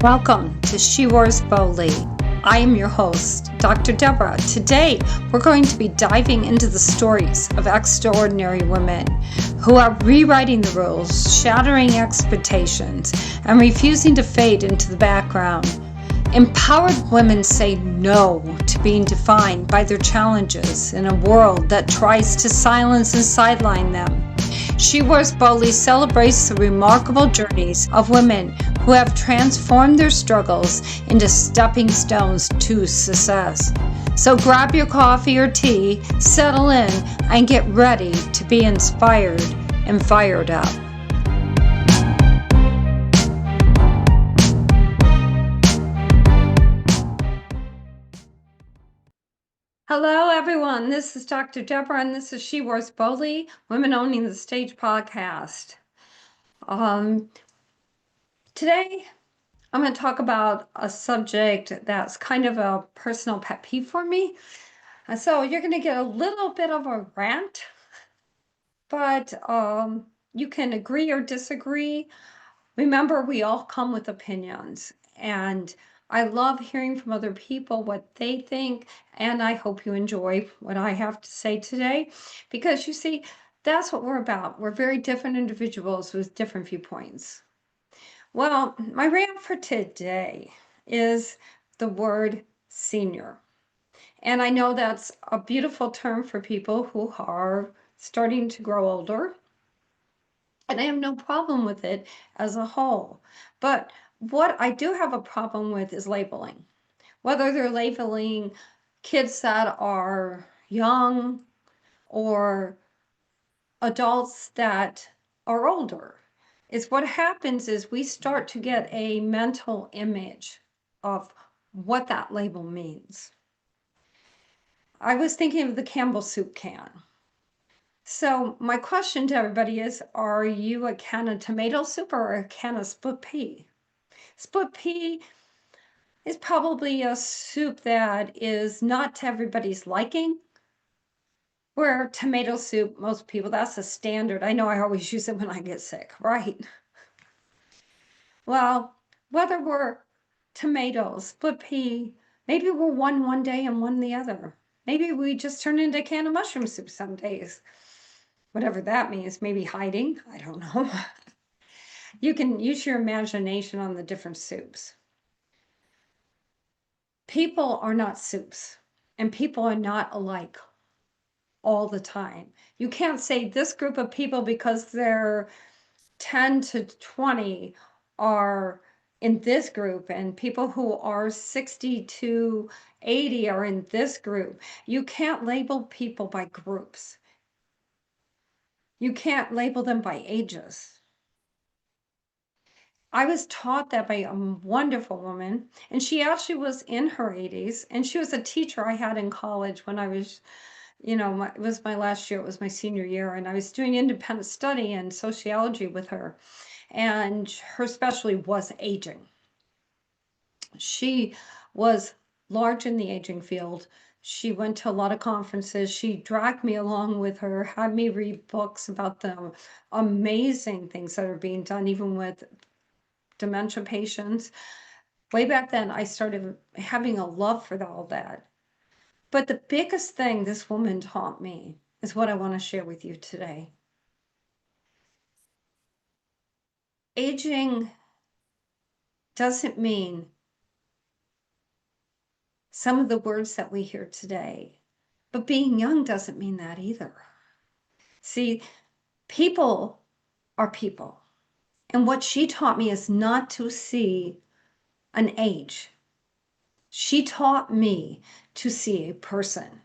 Welcome to She Wears Boldly. I am your host, Dr. Deborah. Today, we're going to be diving into the stories of extraordinary women who are rewriting the rules, shattering expectations, and refusing to fade into the background. Empowered women say no to being defined by their challenges in a world that tries to silence and sideline them. She Wears Boldly celebrates the remarkable journeys of women who have transformed their struggles into stepping stones to success. So grab your coffee or tea, settle in, and get ready to be inspired and fired up. Hello, everyone. This is Dr. Deborah, and this is She Wears Boldly, Women Owning the Stage podcast. Today, I'm going to talk about a subject that's kind of a personal pet peeve for me. So you're going to get a little bit of a rant, but you can agree or disagree. Remember, we all come with opinions, and I love hearing from other people what they think, and I hope you enjoy what I have to say today, because you see, that's what we're about. We're very different individuals with different viewpoints. Well, my rant for today is the word senior. And I know that's a beautiful term for people who are starting to grow older. And I have no problem with it as a whole. But what I do have a problem with is labeling. Whether they're labeling kids that are young or adults that are older. Is what happens is we start to get a mental image of what that label means. I was thinking of the Campbell soup can. So my question to everybody is, are you a can of tomato soup or a can of split pea? Split pea is probably a soup that is not to everybody's liking. Where tomato soup, most people, that's a standard. I know I always use it when I get sick, right? Well, whether we're tomatoes, split pea, maybe we're one day and one the other. Maybe we just turn into a can of mushroom soup some days. Whatever that means, maybe hiding, I don't know. You can use your imagination on the different soups. People are not soups, and people are not alike all the time. You can't say this group of people because they're 10 to 20 are in this group, and people who are 60 to 80 are in this group. You can't label people by groups. You can't label them by ages. I was taught that by a wonderful woman, and she actually was in her 80s, and she was a teacher I had in college when I was, it was my last year, it was my senior year, and I was doing independent study and sociology with her. And her specialty was aging. She was large in the aging field. She went to a lot of conferences. She dragged me along with her, had me read books about the amazing things that are being done, even with dementia patients. Way back then, I started having a love for all that. But the biggest thing this woman taught me is what I want to share with you today. Aging doesn't mean some of the words that we hear today, but being young doesn't mean that either. See, people are people. And what she taught me is not to see an age. She taught me to see a person.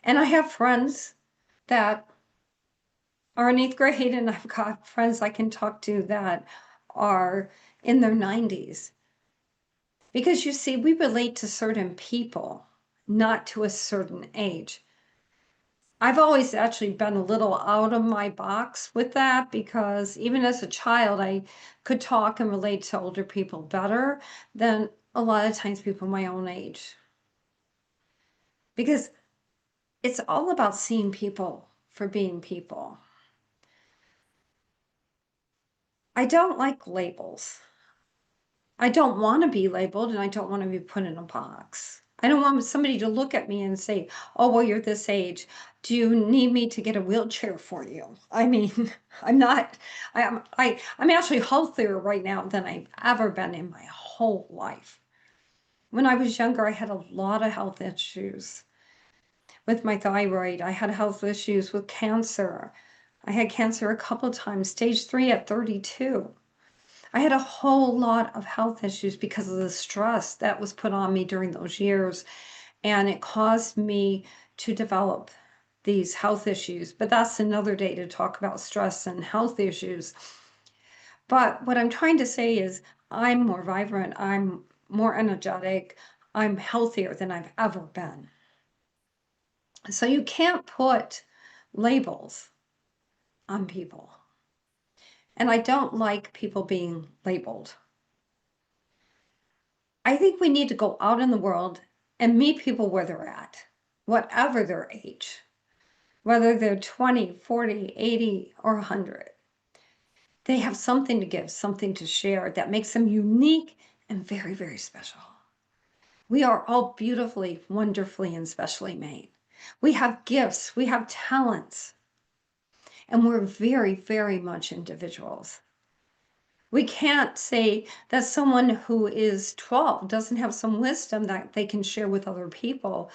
And I have friends that are in 8th grade, and I've got friends I can talk to that are in their 90s. Because you see, we relate to certain people, not to a certain age. I've always actually been a little out of my box with that, because even as a child, I could talk and relate to older people better than a lot of times people my own age. Because it's all about seeing people for being people. I don't like labels. I don't want to be labeled and I don't want to be put in a box. I don't want somebody to look at me and say, oh, well, you're this age. Do you need me to get a wheelchair for you? I mean, I'm not, I'm actually healthier right now than I've ever been in my whole life. When I was younger, I had a lot of health issues with my thyroid. I had health issues with cancer. I had cancer a couple times, stage 3 at 32. I had a whole lot of health issues because of the stress that was put on me during those years. And it caused me to develop these health issues. But that's another day to talk about stress and health issues. But what I'm trying to say is I'm more vibrant, I'm more energetic, I'm healthier than I've ever been. So you can't put labels on people. And I don't like people being labeled. I think we need to go out in the world and meet people where they're at, whatever their age, whether they're 20, 40, 80, or 100. They have something to give, something to share that makes them unique and very, very special. We are all beautifully, wonderfully, and specially made. We have gifts, we have talents, and we're very, very much individuals. We can't say that someone who is 12 doesn't have some wisdom that they can share with other people.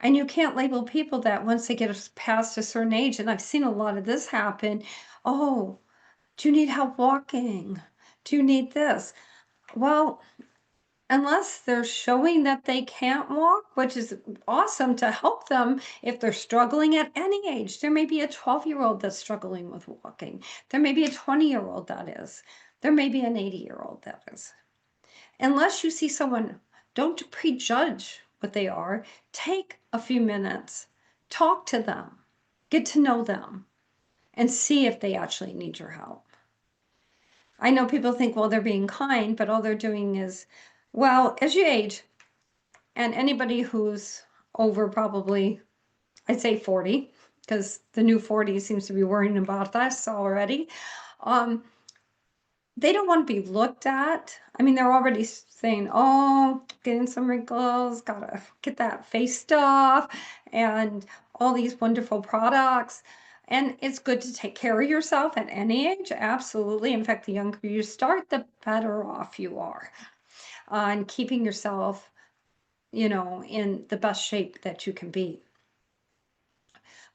And you can't label people that once they get past a certain age, and I've seen a lot of this happen, oh, do you need help walking? Do you need this? Well, unless they're showing that they can't walk, which is awesome to help them if they're struggling at any age. There may be a 12-year-old that's struggling with walking. There may be a 20-year-old that is. There may be an 80-year-old that is. Unless you see someone, don't prejudge what they are. Take a few minutes, talk to them, get to know them, and see if they actually need your help. I know people think, well, they're being kind, but all they're doing is, well, as you age, and anybody who's over probably, I'd say 40, because the new 40 seems to be worrying about us already. They don't want to be looked at. I mean, they're already saying, oh, getting some wrinkles, gotta get that face stuff, and all these wonderful products. And it's good to take care of yourself at any age, absolutely. In fact, the younger you start, the better off you are on keeping yourself, in the best shape that you can be.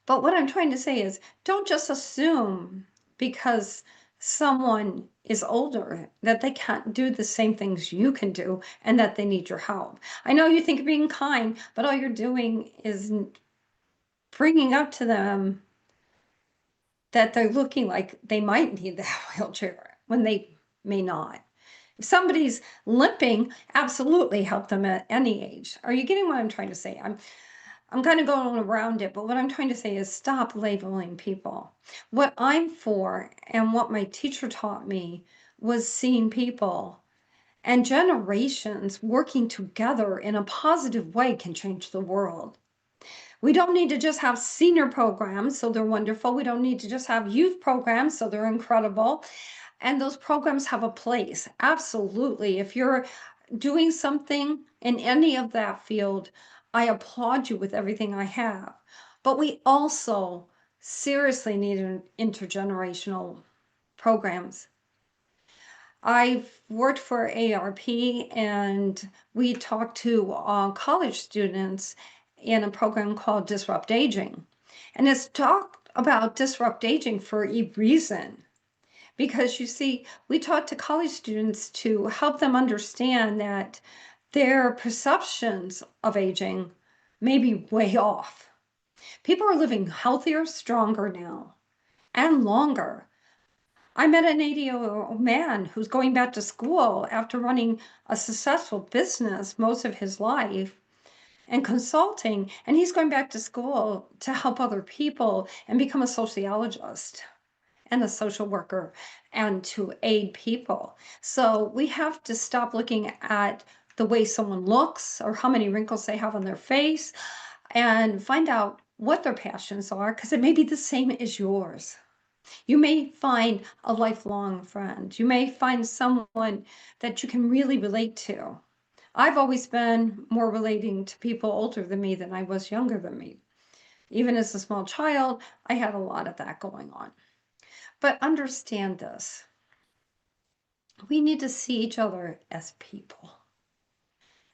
But what I'm trying to say is don't just assume because someone is older that they can't do the same things you can do and that they need your help. I know you think you're being kind, but all you're doing is bringing up to them that they're looking like they might need that wheelchair when they may not. If somebody's limping, absolutely help them at any age. Are you getting what I'm trying to say? I'm kind of going around it, but what I'm trying to say is stop labeling people. What I'm for and what my teacher taught me was seeing people and generations working together in a positive way can change the world. We don't need to just have senior programs, so they're wonderful. We don't need to just have youth programs, so they're incredible. And those programs have a place. Absolutely. If you're doing something in any of that field, I applaud you with everything I have. But we also seriously need intergenerational programs. I've worked for ARP and we talked to college students in a program called Disrupt Aging. And it's talked about disrupt aging for a reason. Because you see, we talk to college students to help them understand that their perceptions of aging may be way off. People are living healthier, stronger now, and longer. I met an 80-year-old man who's going back to school after running a successful business most of his life and consulting, and he's going back to school to help other people and become a sociologist and a social worker and to aid people. So we have to stop looking at the way someone looks or how many wrinkles they have on their face and find out what their passions are because it may be the same as yours. You may find a lifelong friend. You may find someone that you can really relate to. I've always been more relating to people older than me than I was younger than me. Even as a small child, I had a lot of that going on. But understand this, we need to see each other as people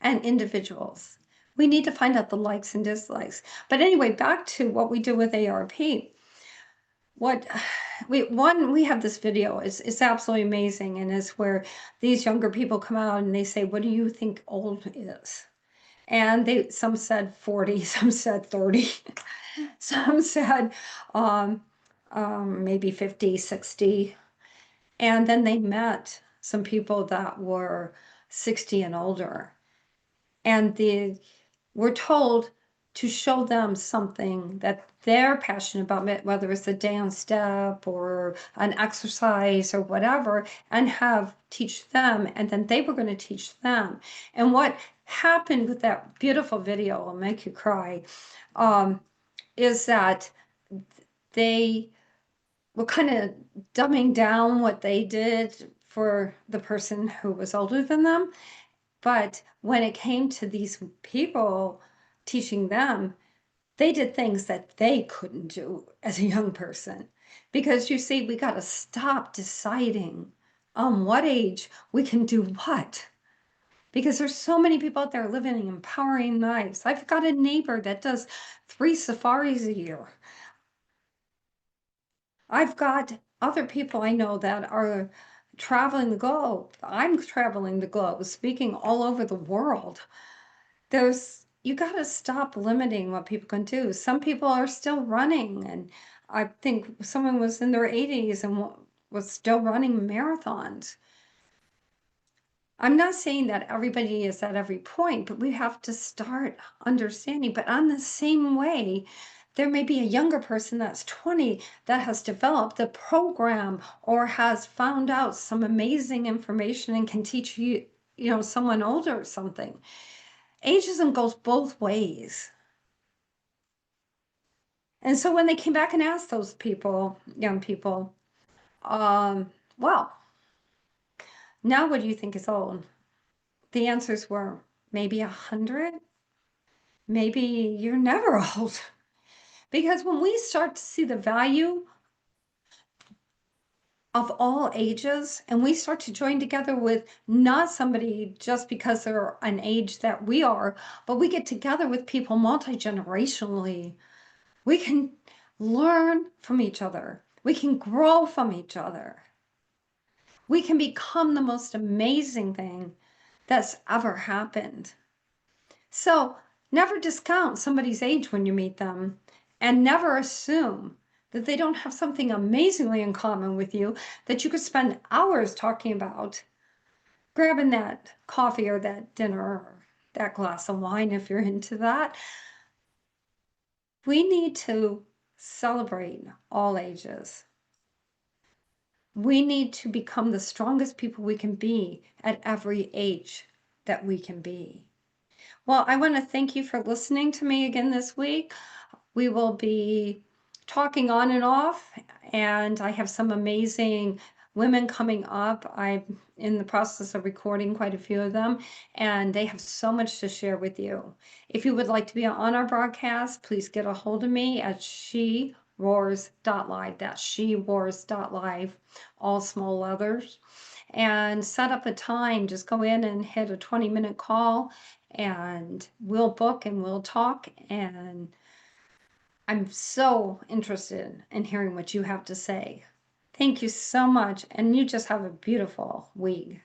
and individuals. We need to find out the likes and dislikes. But anyway, back to what we do with ARP. What we have this video, it's absolutely amazing, and it's where these younger people come out and they say, what do you think old is? And some said 40, some said 30, some said um, maybe 50, 60. And then they met some people that were 60 and older. And we're told to show them something that they're passionate about, whether it's a dance step or an exercise or whatever, and teach them, and then they were going to teach them. And what happened with that beautiful video, will make you cry, is that they were kind of dumbing down what they did for the person who was older than them. But when it came to these people teaching them, they did things that they couldn't do as a young person. Because you see, we got to stop deciding on what age we can do what. Because there's so many people out there living empowering lives. I've got a neighbor that does 3 safaris a year. I've got other people I know that are traveling the globe. I'm traveling the globe, speaking all over the world. You got to stop limiting what people can do. Some people are still running, and I think someone was in their 80s and was still running marathons. I'm not saying that everybody is at every point, but we have to start understanding. But on the same way, there may be a younger person that's 20 that has developed the program or has found out some amazing information and can teach someone older or something. Ageism goes both ways. And so when they came back and asked those people, young people, well, now what do you think is old? The answers were maybe 100. Maybe you're never old. Because when we start to see the value of all ages and we start to join together with not somebody just because they're an age that we are, but we get together with people multi-generationally, we can learn from each other. We can grow from each other. We can become the most amazing thing that's ever happened. So never discount somebody's age when you meet them, and never assume that they don't have something amazingly in common with you that you could spend hours talking about, grabbing that coffee or that dinner or that glass of wine if you're into that. We need to celebrate all ages. We need to become the strongest people we can be at every age that we can be. Well, I want to thank you for listening to me again this week. We will be talking on and off, and I have some amazing women coming up. I'm in the process of recording quite a few of them, and they have so much to share with you. If you would like to be on our broadcast, please get a hold of me at sheroars.live. That's sheroars.live, all small letters. And set up a time. Just go in and hit a 20-minute call, and we'll book and we'll talk. And I'm so interested in hearing what you have to say. Thank you so much, and you just have a beautiful week.